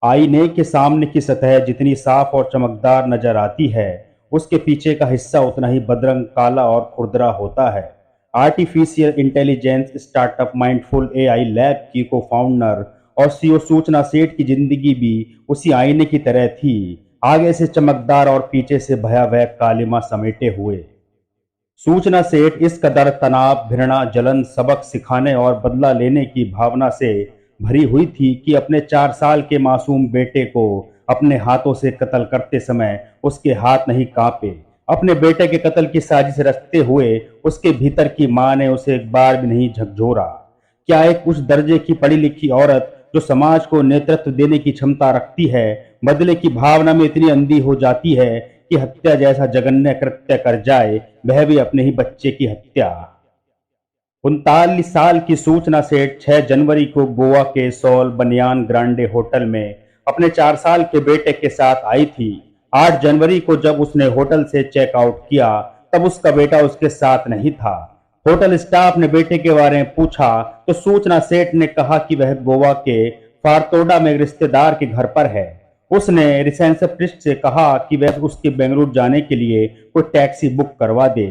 आईने के सामने की सतह जितनी साफ और चमकदार नजर आती है, उसके पीछे का हिस्सा उतना ही बदरंग, काला और खुरदरा होता है। Artificial intelligence startup mindful AI lab की को फाउंडर और सीईओ सूचना सेठ की जिंदगी भी उसी आईने की तरह थी, आगे से चमकदार और पीछे से भयावह कालिमा समेटे हुए। सूचना सेठ इस कदर तनाव, घृणा, जलन, सबक सिखाने और बदला लेने की भावना से भरी हुई थी कि अपने 4 साल के मासूम बेटे को अपने हाथों से कत्ल करते समय उसके हाथ नहीं कांपे। अपने बेटे के कत्ल की साजिश रचते हुए उसके भीतर की मां ने उसे एक बार भी नहीं झकझोरा। क्या एक उच्च दर्जे की पढ़ी लिखी औरत जो समाज को नेतृत्व देने की क्षमता रखती है, बदले की भावना में इतनी अंधी हो जाती है कि हत्या जैसा जघन्य कृत्य कर जाए, वह भी अपने ही बच्चे की हत्या। 39 साल की सूचना सेठ 6 जनवरी को गोवा के सोल बनियान ग्रांडे होटल में अपने 4 साल के बेटे के साथ आई थी। 8 जनवरी को जब उसने होटल से चेकआउट किया, तब उसका बेटा उसके साथ नहीं था। होटल स्टाफ ने बेटे के बारे में पूछा तो सूचना सेठ ने कहा कि वह गोवा के फारतोडा में एक रिश्तेदार के घर पर है। उसने रिसेप्शनिस्ट से कहा कि वह उसके बेंगलुरु जाने के लिए कोई टैक्सी बुक करवा दे।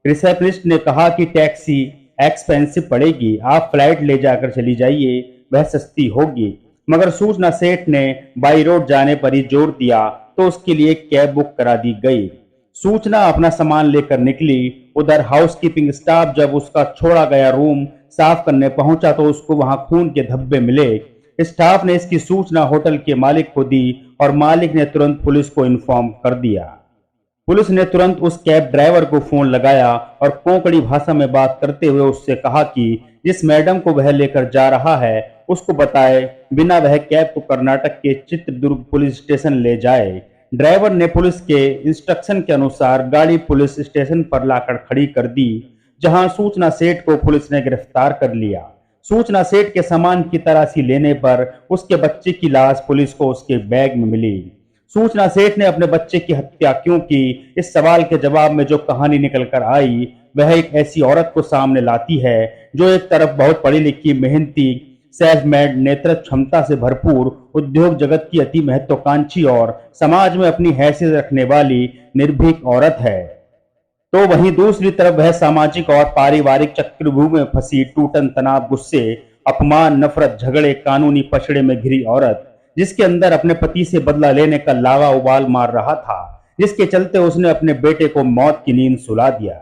रिसेप्शनिस्ट ने कहा कि टैक्सी एक्सपेंसिव पड़ेगी, आप फ्लाइट ले जाकर चली जाइए, वह सस्ती होगी। मगर सूचना सेठ ने बाई रोड जाने पर ही जोर दिया तो उसके लिए कैब बुक करा दी गई। सूचना अपना सामान लेकर निकली। उधर हाउसकीपिंग स्टाफ जब उसका छोड़ा गया रूम साफ करने पहुंचा तो उसको वहां खून के धब्बे मिले। स्टाफ ने इसकी सूचना होटल के मालिक को दी और मालिक ने तुरंत पुलिस को इन्फॉर्म कर दिया। पुलिस ने तुरंत उस कैब ड्राइवर को फोन लगाया और कोंकणी भाषा में बात करते हुए उससे कहा कि जिस मैडम को वह लेकर जा रहा है उसको बताए बिना वह कैब को कर्नाटक के चित्रदुर्ग पुलिस स्टेशन ले जाए। ड्राइवर ने पुलिस के इंस्ट्रक्शन के अनुसार गाड़ी पुलिस स्टेशन पर लाकर खड़ी कर दी, जहां सूचना सेठ को पुलिस ने गिरफ्तार कर लिया। सूचना सेठ के सामान की तलाशी लेने पर उसके बच्चे की लाश पुलिस को उसके बैग में मिली। सूचना सेठ ने अपने बच्चे की हत्या क्यों की, इस सवाल के जवाब में जो कहानी निकल कर आई वह एक ऐसी औरत को सामने लाती है जो एक तरफ बहुत पढ़ी लिखी, मेहनती, सेल्फ मेड, नेतृत्व क्षमता से भरपूर, उद्योग जगत की अति महत्वाकांक्षी और समाज में अपनी हैसियत रखने वाली निर्भीक औरत है, तो वहीं दूसरी तरफ वह सामाजिक और पारिवारिक चक्रव्यूह में फंसी, टूटन, तनाव, गुस्से, अपमान, नफरत, झगड़े, कानूनी पछड़े में घिरी औरत, जिसके अंदर अपने पति से बदला लेने का लावा उबाल मार रहा था, जिसके चलते उसने अपने बेटे को मौत की नींद सुला दिया।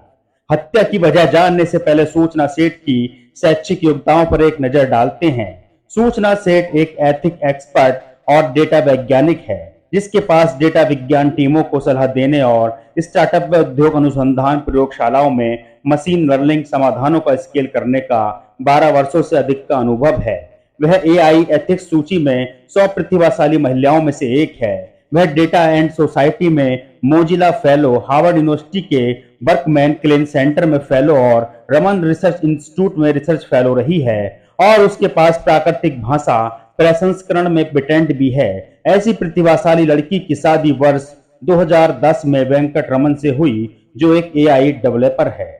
हत्या की वजह जानने से पहले सूचना सेठ की शैक्षिक योग्यताओं पर एक नजर डालते हैं। सूचना सेठ एक एथिक एक्सपर्ट और डेटा वैज्ञानिक है, जिसके पास डेटा विज्ञान टीमों को सलाह देने और स्टार्टअप व उद्योग अनुसंधान प्रयोगशालाओं में मशीन लर्निंग समाधानों का स्केल करने का 12 वर्षों से अधिक का अनुभव है। वह एआई एथिक्स सूची में 100 प्रतिभाशाली महिलाओं में से एक है। वह डेटा एंड सोसाइटी में मोजिला फेलो, हार्वर्ड यूनिवर्सिटी के बर्कमैन क्लेन सेंटर में फेलो और रमन रिसर्च इंस्टीट्यूट में रिसर्च फेलो रही है, और उसके पास प्राकृतिक भाषा प्रसंस्करण में पेटेंट भी है। ऐसी प्रतिभाशाली लड़की की शादी वर्ष 2010 में वेंकट रमन से हुई, जो एक एआई डेवलपर है।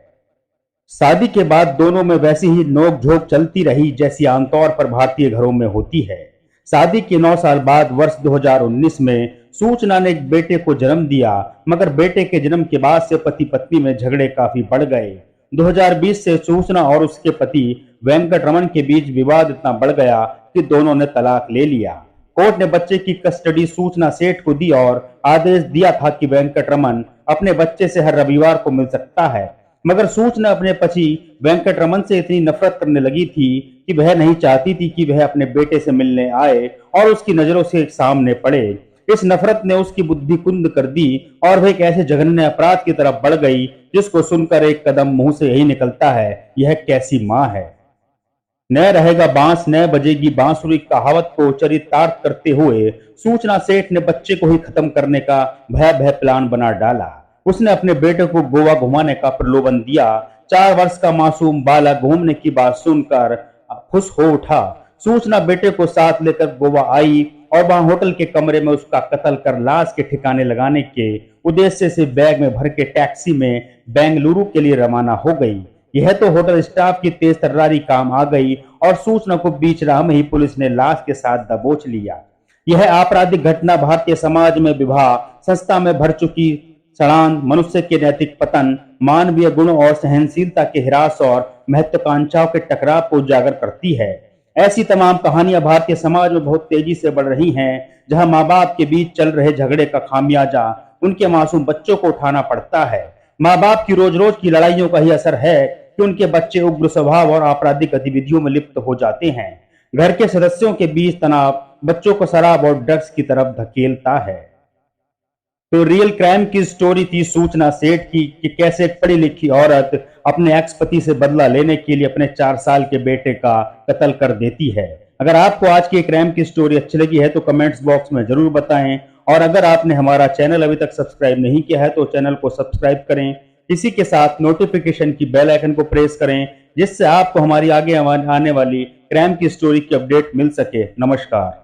शादी के बाद दोनों में वैसी ही नोक-झोंक चलती रही जैसी आमतौर पर भारतीय घरों में होती है। शादी के 9 साल बाद वर्ष 2019 में सूचना ने एक बेटे को जन्म दिया, मगर बेटे के जन्म के बाद से पति पत्नी में झगड़े काफी बढ़ गए। 2020 से सूचना और उसके पति वेंकट रमन के बीच विवाद इतना बढ़ गया कि दोनों ने तलाक ले लिया। कोर्ट ने बच्चे की कस्टडी सूचना सेठ को दी और आदेश दिया था कि वेंकट रमन अपने बच्चे से हर रविवार को मिल सकता है, मगर सूचना अपने पति वेंकट रमन से इतनी नफरत करने लगी थी कि वह नहीं चाहती थी कि वह अपने बेटे से मिलने आए और उसकी नजरों से सामने पड़े। इस नफरत ने उसकी बुद्धि कुंद कर दी और वह एक ऐसे जघन्य अपराध की तरफ बढ़ गई जिसको सुनकर एक कदम मुंह से यही निकलता है, यह कैसी मां है। न रहेगा बांस न बजेगी बांसुरी कहावत को चरितार्थ करते हुए सूचना सेठ ने बच्चे को ही खत्म करने का भय प्लान बना डाला। उसने अपने बेटे को गोवा घुमाने का प्रलोभन दिया। 4 वर्ष का मासूम बालक घूमने की बात सुनकर खुश हो उठा। सूचना बेटे को साथ लेकर गोवा आई और वहां होटल के कमरे में उसका कत्ल कर लाश के ठिकाने लगाने के उद्देश्य से बैग में भर के टैक्सी में बेंगलुरु के लिए रवाना हो गई। यह तो होटल स्टाफ की तेज तर्रारी काम आ गई और सूचना को बीच राह में ही पुलिस ने लाश के साथ दबोच लिया। यह आपराधिक घटना भारतीय समाज में विवाह, संस्था में भर चुकी सड़ान, मनुष्य के नैतिक पतन, मानवीय गुण और सहनशीलता के ह्रास और महत्वाकांक्षाओं के टकराव को उजागर करती है। ऐसी तमाम कहानियां भारतीय समाज में बहुत तेजी से बढ़ रही हैं, जहां माँ बाप के बीच चल रहे झगड़े का खामियाजा उनके मासूम बच्चों को उठाना पड़ता है। माँ बाप की रोज रोज की लड़ाइयों का ही असर है कि उनके बच्चे उग्र स्वभाव और आपराधिक गतिविधियों में लिप्त हो जाते हैं। घर के सदस्यों के बीच तनाव बच्चों को शराब और ड्रग्स की तरफ धकेलता है। तो रियल क्राइम की स्टोरी थी सूचना सेठ की कि कैसे एक पढ़ी लिखी औरत अपने एक्स पति से बदला लेने के लिए अपने 4 साल के बेटे का कत्ल कर देती है। अगर आपको आज की क्राइम की स्टोरी अच्छी लगी है तो कमेंट्स बॉक्स में जरूर बताएं, और अगर आपने हमारा चैनल अभी तक सब्सक्राइब नहीं किया है तो चैनल को सब्सक्राइब करें। इसी के साथ नोटिफिकेशन की बेल आइकन को प्रेस करें, जिससे आपको हमारी आगे आने वाली क्राइम की स्टोरी की अपडेट मिल सके। नमस्कार।